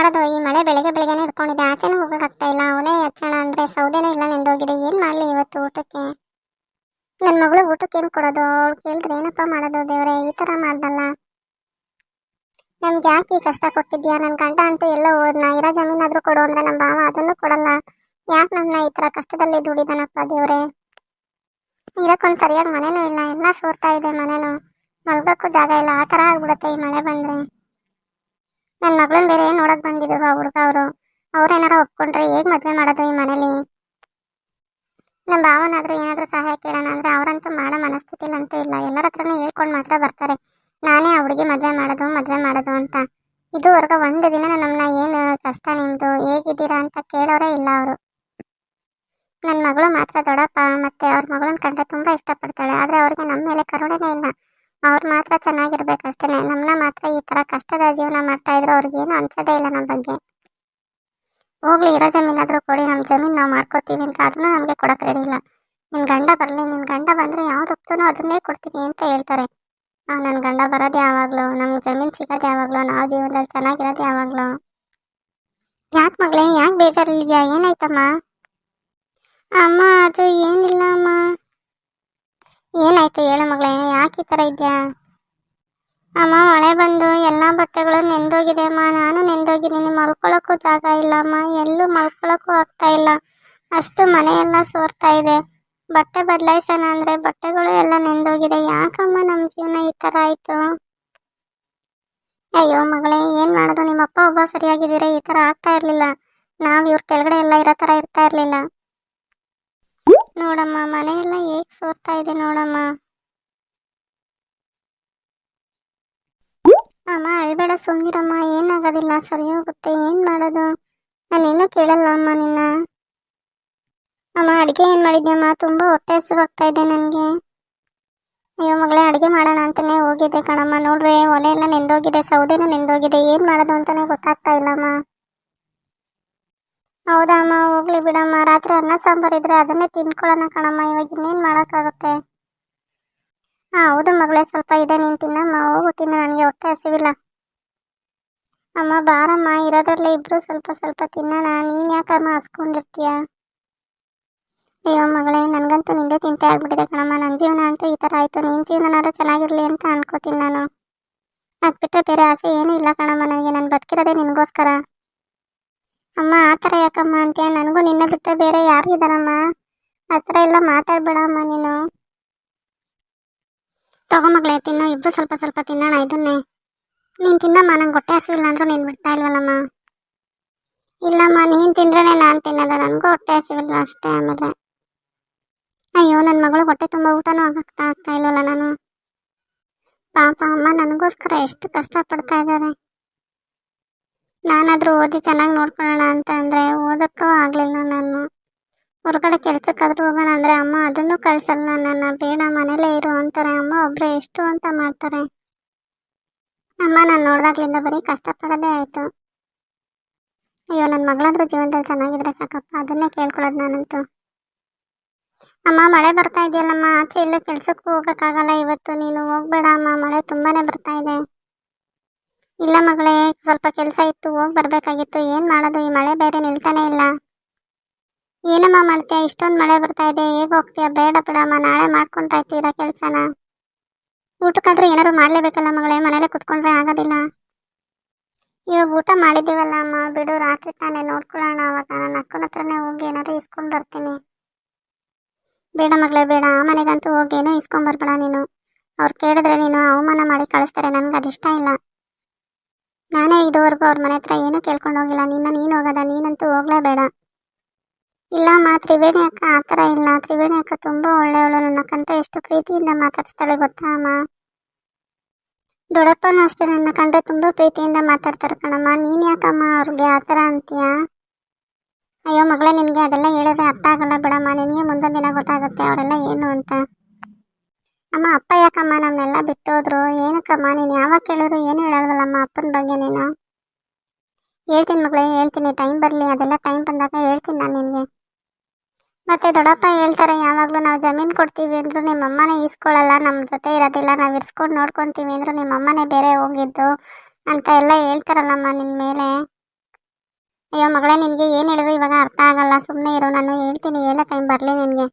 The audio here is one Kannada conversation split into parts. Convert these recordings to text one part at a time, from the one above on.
ಮಾಡೋದು? ಈ ಮಳೆ ಬೆಳಗ್ಗೆ ಬೆಳಗ್ಗೆನೆ ಇಟ್ಕೊಂಡಿದೆ, ಆಚೆನೂ ಹೋಗೋಕ್ಕಾಗ್ತಾ ಇಲ್ಲ. ಒಲೆ ಹಚ್ಚೋಣ ಅಂದರೆ ಸೌದೆನೇ ಇಲ್ಲ, ನೆಂದೋಗಿದೆ. ಏನು ಮಾಡಲಿ ಇವತ್ತು ಊಟಕ್ಕೆ? ನನ್ನ ಮಗಳು ಊಟಕ್ಕೆ ಏನು ಕೊಡೋದು? ಅವಳು ಕೇಳಿದ್ರೆ ಏನಪ್ಪ ಮಾಡೋದು? ದೇವರೇ, ಈ ಥರ ಮಾಡ್ದಲ್ಲ. ನಮ್ಗೆ ಯಾಕೆ ಈ ಕಷ್ಟ ಕೊಟ್ಟಿದ್ಯಾ? ನನ್ನ ಗಂಡ ಅಂತೂ ಎಲ್ಲೋ ಹೋದ್ನ, ಇರೋ ಜಮೀನಾದರೂ ಕೊಡು ಅಂದರೆ ನಮ್ಮ ಭಾವ ಅದನ್ನು ಕೊಡಲ್ಲ. ಯಾಕೆ ನಮ್ಮನ್ನ ಈ ಥರ ಕಷ್ಟದಲ್ಲಿ ದುಡಿದಾನಪ್ಪ ದೇವರೇ? ಇದಕ್ಕೊಂದು ಸರಿಯಾಗಿ ಮನೇನೂ ಇಲ್ಲ, ಎಲ್ಲ ಸೋರ್ತಾ ಇದೆ ಮನೇನು. ಮಲ್ಗೋಕ್ಕೂ ಜಾಗ ಇಲ್ಲ, ಆ ಥರ ಆಗ್ಬಿಡುತ್ತೆ ಈ ಮಳೆ ಬಂದರೆ. ನನ್ನ ಮಗಳನ್ನ ಬೇರೆ ನೋಡಕ್ ಬಂದಿದ್ರು ಆ ಹುಡುಗ ಅವರು. ಅವ್ರೇನಾರ ಒಪ್ಕೊಂಡ್ರೆ ಹೇಗೆ ಮದುವೆ ಮಾಡೋದು ಈ ಮನೇಲಿ? ನಮ್ಮ ಭಾವನಾದ್ರೂ ಏನಾದರೂ ಸಹಾಯ ಕೇಳೋಣ ಅಂದರೆ ಅವರಂತೂ ಮಾಡೋ ಮನಸ್ಥಿತಿಲಂತೂ ಇಲ್ಲ. ಎಲ್ಲರ ಹತ್ರನೂ ಹೇಳ್ಕೊಂಡು ಮಾತ್ರ ಬರ್ತಾರೆ, ನಾನೇ ಆ ಹುಡುಗಿ ಮದುವೆ ಮಾಡೋದು ಅಂತ. ಇದುವರೆಗೂ ಒಂದು ದಿನ ನಮ್ಮನ್ನ ಏನು ಕಷ್ಟ ನಿಮ್ಮದು, ಹೇಗಿದ್ದೀರಾ ಅಂತ ಕೇಳೋರೇ ಇಲ್ಲ ಅವರು. ನನ್ನ ಮಗಳು ಮಾತ್ರ ದೊಡ್ಡಪ್ಪ ಮತ್ತು ಅವ್ರ ಮಗಳನ್ನ ಕಂಡ್ರೆ ತುಂಬ ಇಷ್ಟಪಡ್ತಾಳೆ. ಆದರೆ ಅವ್ರಿಗೆ ನಮ್ಮ ಮೇಲೆ ಕರುಣೆನೇ ಇಲ್ಲ. ಅವ್ರು ಮಾತ್ರ ಚೆನ್ನಾಗಿರ್ಬೇಕಷ್ಟೇ. ನಮ್ಮನ್ನ ಮಾತ್ರ ಈ ಥರ ಕಷ್ಟದ ಜೀವನ ಮಾಡ್ತಾಯಿದ್ರು. ಅವ್ರಿಗೇನು ಅನ್ಸೋದೇ ಇಲ್ಲ ನಮ್ಮ ಬಗ್ಗೆ. ಹೋಗ್ಲಿ, ಇರೋ ಜಮೀನಾದರೂ ಕೊಡಿ, ನಮ್ಮ ಜಮೀನು ನಾವು ಮಾಡ್ಕೊತೀವಿ ಅಂತ ಅದನ್ನು ನಮಗೆ ಕೊಡೋಕೆ ರೆಡಿ ಇಲ್ಲ. ನಿನ್ನ ಗಂಡ ಬರಲಿ, ನಿನ್ನ ಗಂಡ ಬಂದರೆ ಯಾವ್ದು ಒಪ್ತಾನೋ ಅದನ್ನೇ ಕೊಡ್ತೀನಿ ಅಂತ ಹೇಳ್ತಾರೆ. ನನ್ನ ಗಂಡ ಬರೋದು ಯಾವಾಗಲೂ, ನಮ್ಗೆ ಜಮೀನು ಸಿಗೋದು ಯಾವಾಗಲೂ, ನಾವು ಜೀವನದಲ್ಲಿ ಚೆನ್ನಾಗಿರೋದು ಯಾವಾಗಲೂ. ಯಾಕೆ ಮಗಳೇ, ಯಾಕೆ ಬೇಜಾರಲ್ಲಿದ್ಯಾ? ಏನಾಯ್ತಮ್ಮ? ಅಮ್ಮ, ಅದು ಏನಿಲ್ಲ ಅಮ್ಮ. ಏನಾಯ್ತು ಹೇಳು ಮಗಳೇ, ಯಾಕೆ ಈ ಥರ ಇದೆಯಾ? ಅಮ್ಮ, ಮಳೆ ಬಂದು ಎಲ್ಲ ಬಟ್ಟೆಗಳು ನೆಂದೋಗಿದೆ ಅಮ್ಮ. ನಾನು ನೆಂದೋಗಿದ್ದೀನಿ, ಮಲ್ಕೊಳ್ಳೋಕ್ಕೂ ಜಾಗ ಇಲ್ಲ ಅಮ್ಮ. ಎಲ್ಲೂ ಮಲ್ಕೊಳ್ಳೋಕ್ಕೂ ಆಗ್ತಾ ಇಲ್ಲ, ಅಷ್ಟು ಮನೆಯೆಲ್ಲ ಸೋರ್ತಾ ಇದೆ. ಬಟ್ಟೆ ಬದಲಾಯಿಸೋಣ ಅಂದರೆ ಬಟ್ಟೆಗಳು ಎಲ್ಲ ನೆಂದೋಗಿದೆ. ಯಾಕಮ್ಮ ನಮ್ಮ ಜೀವನ ಈ ಥರ ಆಯಿತು? ಅಯ್ಯೋ ಮಗಳೇ, ಏನು ಮಾಡೋದು? ನಿಮ್ಮಪ್ಪ ಒಬ್ಬ ಸರಿಯಾಗಿದ್ದೀರಾ, ಈ ಥರ ಆಗ್ತಾ ಇರಲಿಲ್ಲ. ನಾವು ಇವ್ರ ಕೆಳಗಡೆ ಎಲ್ಲ ಇರೋ ಥರ ಇರ್ತಾ ಇರಲಿಲ್ಲ. ನೋಡಮ್ಮ, ಮನೆಯೆಲ್ಲ ಹೇಗೆ ಸೋರ್ತಾ ಇದೆ ನೋಡಮ್ಮ. ಅಮ್ಮ ಅಳ್ಬೇಡ, ಸುಮ್ಮನಿರಮ್ಮ, ಏನಾಗೋದಿಲ್ಲ, ಸರಿ ಹೋಗುತ್ತೆ. ಏನು ಮಾಡೋದು? ನಾನೇನು ಕೇಳಲ್ಲ ಅಮ್ಮ ನಿನ್ನ. ಅಮ್ಮ, ಅಡುಗೆ ಏನು ಮಾಡಿದ್ಯಮ್ಮ? ತುಂಬ ಹೊಟ್ಟೆ ಹಸಿವಾಗ್ತಾ ಇದೆ ನನಗೆ. ಅಯ್ಯೋ ಮಗಳೇ, ಅಡುಗೆ ಮಾಡೋಣ ಅಂತಲೇ ಹೋಗಿದ್ದೆ ಕಣಮ್ಮ. ನೋಡ್ರಿ, ಒಲೆ ಎಲ್ಲ ನೆಂದೋಗಿದೆ, ಸೌದೆನೂ ನೆಂದೋಗಿದೆ. ಏನು ಮಾಡೋದು ಅಂತಲೇ ಗೊತ್ತಾಗ್ತಾ ಇಲ್ಲಮ್ಮ. ಹೌದಾ ಅಮ್ಮ, ಹೋಗ್ಲಿ ಬಿಡಮ್ಮ. ರಾತ್ರಿ ಅನ್ನ ಸಾಂಬಾರು ಇದ್ರೆ ಅದನ್ನೇ ತಿನ್ಕೊಳ್ಳೋಣ ಕಣಮ್ಮ. ಇವಾಗ ಇನ್ನೇನು ಮಾಡೋಕ್ಕಾಗುತ್ತೆ? ಹೌದು ಮಗಳೇ, ಸ್ವಲ್ಪ ಇದೆ, ನೀನು ತಿನ್ನಮ್ಮ. ಹೋಗು ತಿನ್ನು, ನನಗೆ ಹೊಟ್ಟೆ ಹಸಿವಿಲ್ಲ. ಅಮ್ಮ ಬಾರಮ್ಮ, ಇರೋದ್ರಲ್ಲೇ ಇಬ್ಬರು ಸ್ವಲ್ಪ ಸ್ವಲ್ಪ ತಿನ್ನೋಣ. ನೀನು ಯಾಕಮ್ಮ ಹಸ್ಕೊಂಡಿರ್ತೀಯ? ಅಯ್ಯೋ ಮಗಳೇ, ನನಗಂತೂ ನಿಂದೆ ತಿಂತೆ ಆಗ್ಬಿಟ್ಟಿದೆ ಕಣಮ್ಮ. ನನ್ನ ಜೀವನ ಅಂತೂ ಈ ಥರ ಆಯಿತು. ನಿನ್ನ ಜೀವನನಾದ್ರೂ ಚೆನ್ನಾಗಿರಲಿ ಅಂತ ಅನ್ಕೋತೀನಿ ನಾನು. ಅದು ಬಿಟ್ಟರೆ ಬೇರೆ ಆಸೆ ಏನೂ ಇಲ್ಲ ಕಣಮ್ಮ ನನಗೆ. ನಾನು ಬದುಕಿರೋದೇ ನಿನಗೋಸ್ಕರ. ಅಮ್ಮ, ಆ ಥರ ಯಾಕಮ್ಮ ಅಂತೀಯ? ನನಗೂ ನಿನ್ನ ಬಿಟ್ಟರೆ ಬೇರೆ ಯಾರಿದ್ದಾರಮ್ಮ? ಆ ಥರ ಎಲ್ಲ ಮಾತಾಡಬೇಡಮ್ಮ ನೀನು. ತಗೋ ಮಗಳೇ, ತಿನ್ನೋ, ಇಬ್ಬರು ಸ್ವಲ್ಪ ಸ್ವಲ್ಪ ತಿನ್ನೋಣ ಇದನ್ನೇ. ನೀನು ತಿನ್ನಮ್ಮ, ನಂಗೆ ಹೊಟ್ಟೆ ಹಸಿವಿಲ್ಲ ಅಂದರೂ ನೀನು ಬಿಡ್ತಾ ಇಲ್ವಲ್ಲಮ್ಮ. ಇಲ್ಲಮ್ಮ, ನೀನು ತಿಂದ್ರೇ ನಾನು ತಿನ್ನೋದ, ನನಗೂ ಹೊಟ್ಟೆ ಹಸಿವಿಲ್ಲ ಅಷ್ಟೇ. ಆಮೇಲೆ ಅಯ್ಯೋ, ನನ್ನ ಮಗಳು ಹೊಟ್ಟೆ ತುಂಬ ಊಟನೂ ಆಗ್ತಾ ಇಲ್ವಲ್ಲ ನಾನು. ಪಾಪ ಅಮ್ಮ ನನಗೋಸ್ಕರ ಎಷ್ಟು ಕಷ್ಟಪಡ್ತಾ ಇದ್ದಾರೆ. ನಾನಾದರೂ ಓದಿ ಚೆನ್ನಾಗಿ ನೋಡ್ಕೊಳ್ಳೋಣ ಅಂತ ಅಂದರೆ ಓದೋಕ್ಕೂ ಆಗಲಿಲ್ಲ. ನಾನು ಹೊರಗಡೆ ಕೆಲಸಕ್ಕಾದ್ರೂ ಹೋಗೋಣ ಅಂದರೆ ಅಮ್ಮ ಅದನ್ನು ಕಳಿಸಲ್ಲ ನನ್ನ. ಬೇಡ, ಮನೇಲೇ ಇರು ಅಂತಾರೆ. ಅಮ್ಮ ಒಬ್ಬರೇ ಎಷ್ಟು ಅಂತ ಮಾಡ್ತಾರೆ. ಅಮ್ಮ ನಾನು ನೋಡ್ದಾಗ್ಲಿಂದ ಬರೀ ಕಷ್ಟಪಡೋದೇ ಆಯಿತು. ಅಯ್ಯೋ, ನನ್ನ ಮಗಳಾದ್ರೂ ಜೀವನದಲ್ಲಿ ಚೆನ್ನಾಗಿದ್ರೆ ಸಾಕಪ್ಪ, ಅದನ್ನೇ ಕೇಳ್ಕೊಳ್ಳೋದು ನಾನಂತೂ. ಅಮ್ಮ, ಮಳೆ ಬರ್ತಾ ಇದೆಯಲ್ಲಮ್ಮ, ಆಚೆ ಎಲ್ಲೂ ಕೆಲಸಕ್ಕೂ ಹೋಗೋಕ್ಕಾಗಲ್ಲ ಇವತ್ತು. ನೀನು ಹೋಗ್ಬೇಡ ಅಮ್ಮ, ಮಳೆ ತುಂಬಾ ಬರ್ತಾ ಇದೆ. ಇಲ್ಲ ಮಗಳೇ, ಸ್ವಲ್ಪ ಕೆಲಸ ಇತ್ತು, ಹೋಗಿ ಬರಬೇಕಾಗಿತ್ತು. ಏನು ಮಾಡೋದು? ಈ ಮಳೆ ಬೇರೆ ನಿಲ್ತಾನೆ ಇಲ್ಲ. ಏನಮ್ಮ ಮಾಡ್ತೀಯ? ಇಷ್ಟೊಂದು ಮಳೆ ಬರ್ತಾ ಇದೆ, ಹೇಗೆ ಹೋಗ್ತೀಯ? ಬೇಡ ಬಿಡಮ್ಮ, ನಾಳೆ ಮಾಡ್ಕೊಂಡ್ರಾಯ್ತು ಇರೋ ಕೆಲಸನ. ಊಟಕ್ಕಾದ್ರೂ ಏನಾದ್ರು ಮಾಡಲೇಬೇಕಲ್ಲ ಮಗಳೇ, ಮನೇಲೆ ಕುತ್ಕೊಂಡ್ರೆ ಆಗೋದಿಲ್ಲ. ಇವಾಗ ಊಟ ಮಾಡಿದ್ದೀವಲ್ಲ ಅಮ್ಮ, ಬಿಡು, ರಾತ್ರಿ ತಾನೇ ನೋಡ್ಕೊಳ್ಳೋಣ. ಅವಾಗ ನನ್ನ ಅಕ್ಕನ ಹತ್ರನೇ ಹೋಗಿ ಏನಾದ್ರು ಇಸ್ಕೊಂಡು ಬರ್ತೀನಿ. ಬೇಡ ಮಗಳೇ, ಬೇಡ. ಆ ಮನೆಗಂತೂ ಹೋಗಿ ಏನೂ ಇಸ್ಕೊಂಬರ್ಬೇಡ ನೀನು. ಅವ್ರು ಕೇಳಿದ್ರೆ ನೀನು ಅವಮಾನ ಮಾಡಿ ಕಳಿಸ್ತಾರೆ. ನನಗೆ ಅದಿಷ್ಟ ಇಲ್ಲ. ನಾನೇ ಇದುವರೆಗೂ ಅವ್ರ ಮನೆ ಹತ್ರ ಏನೂ ಕೇಳ್ಕೊಂಡು ಹೋಗಿಲ್ಲ. ನೀನು ಹೋಗೋದ? ನೀನಂತೂ ಹೋಗಲೇಬೇಡ. ಇಲ್ಲಮ್ಮ, ತ್ರಿವೇಣಿ ಅಕ್ಕ ಆ ಥರ ಇಲ್ಲ. ತ್ರಿವೇಣಿ ಅಕ್ಕ ತುಂಬ ಒಳ್ಳೆಯವಳು. ನನ್ನ ಕಂಡ್ರೆ ಎಷ್ಟು ಪ್ರೀತಿಯಿಂದ ಮಾತಾಡಿಸ್ತಾಳೆ ಗೊತ್ತಾ ಅಮ್ಮ. ದೊಡ್ಡಪ್ಪನೂ ಅಷ್ಟೇ, ನನ್ನ ಕಂಡ್ರೆ ತುಂಬ ಪ್ರೀತಿಯಿಂದ ಮಾತಾಡ್ತಾರೆ ಕಣಮ್ಮ. ನೀನು ಯಾಕಮ್ಮ ಅವ್ರಿಗೆ ಆ ಥರ ಅಂತೀಯ? ಅಯ್ಯೋ ಮಗಳೇ, ನಿನಗೆ ಅದೆಲ್ಲ ಹೇಳಿದ್ರೆ ಅರ್ಥ ಆಗಲ್ಲ ಬಿಡಮ್ಮ. ನಿನಗೆ ಮುಂದೊಂದು ದಿನ ಗೊತ್ತಾಗುತ್ತೆ ಅವರೆಲ್ಲ ಏನು ಅಂತ. ಅಮ್ಮ, ಅಪ್ಪ ಯಾಕಮ್ಮ ನಮ್ಮನ್ನೆಲ್ಲ ಬಿಟ್ಟೋದ್ರು? ಏನಕ್ಕಮ್ಮ? ನೀನು ಯಾವಾಗ ಕೇಳಿದ್ರು ಏನು ಹೇಳಲ್ವಲ್ಲಮ್ಮ ಅಪ್ಪನ ಬಗ್ಗೆ ನೀನು? ಹೇಳ್ತೀನಿ ಮಗಳೇ, ಹೇಳ್ತೀನಿ. ಟೈಮ್ ಬರಲಿ, ಅದೆಲ್ಲ ಟೈಮ್ ಬಂದಾಗ ಹೇಳ್ತೀನಿ ನಾನು ನಿನಗೆ. ಮತ್ತು ದೊಡ್ಡಪ್ಪ ಹೇಳ್ತಾರೆ ಯಾವಾಗಲೂ, ನಾವು ಜಮೀನು ಕೊಡ್ತೀವಿ ಅಂದರೂ ನಿಮ್ಮಮ್ಮನೇ ಈಸ್ಕೊಳ್ಳಲ್ಲ, ನಮ್ಮ ಜೊತೆ ಇರೋದಿಲ್ಲ. ನಾವು ಇರ್ಸ್ಕೊಂಡು ನೋಡ್ಕೊತೀವಿ ಅಂದರೂ ನಿಮ್ಮಮ್ಮನೇ ಬೇರೆ ಹೋಗಿದ್ದು ಅಂತ ಎಲ್ಲ ಹೇಳ್ತಾರಲ್ಲಮ್ಮ ನಿನ್ನ ಮೇಲೆ. ಅಯ್ಯೋ ಮಗಳೇ, ನಿನಗೆ ಏನು ಹೇಳಿದ್ರು ಇವಾಗ ಅರ್ಥ ಆಗಲ್ಲ. ಸುಮ್ಮನೆ ಇರು, ನಾನು ಹೇಳ್ತೀನಿ, ಹೇಳೋ ಟೈಮ್ ಬರಲಿ ನಿನಗೆ.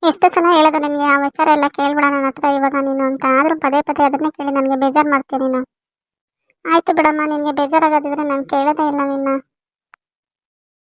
ಎಷ್ಟು ಸಲ ಹೇಳೋದು ನಿನಗೆ ಆ ವಿಚಾರ ಎಲ್ಲ ಕೇಳ್ಬೇಡ ನನ್ನ ಹತ್ರ ಇವಾಗ ನೀನು ಅಂತ. ಆದರೂ ಪದೇ ಪದೇ ಅದನ್ನೇ ಕೇಳಿ ನನಗೆ ಬೇಜಾರು ಮಾಡ್ತೀನಿ ನೀನು. ಆಯಿತು ಬಿಡಮ್ಮ, ನಿನಗೆ ಬೇಜಾರಾಗೋದಿದ್ರೆ ನಾನು ಕೇಳೋದೇ ಇಲ್ಲ ನಿನ್ನ.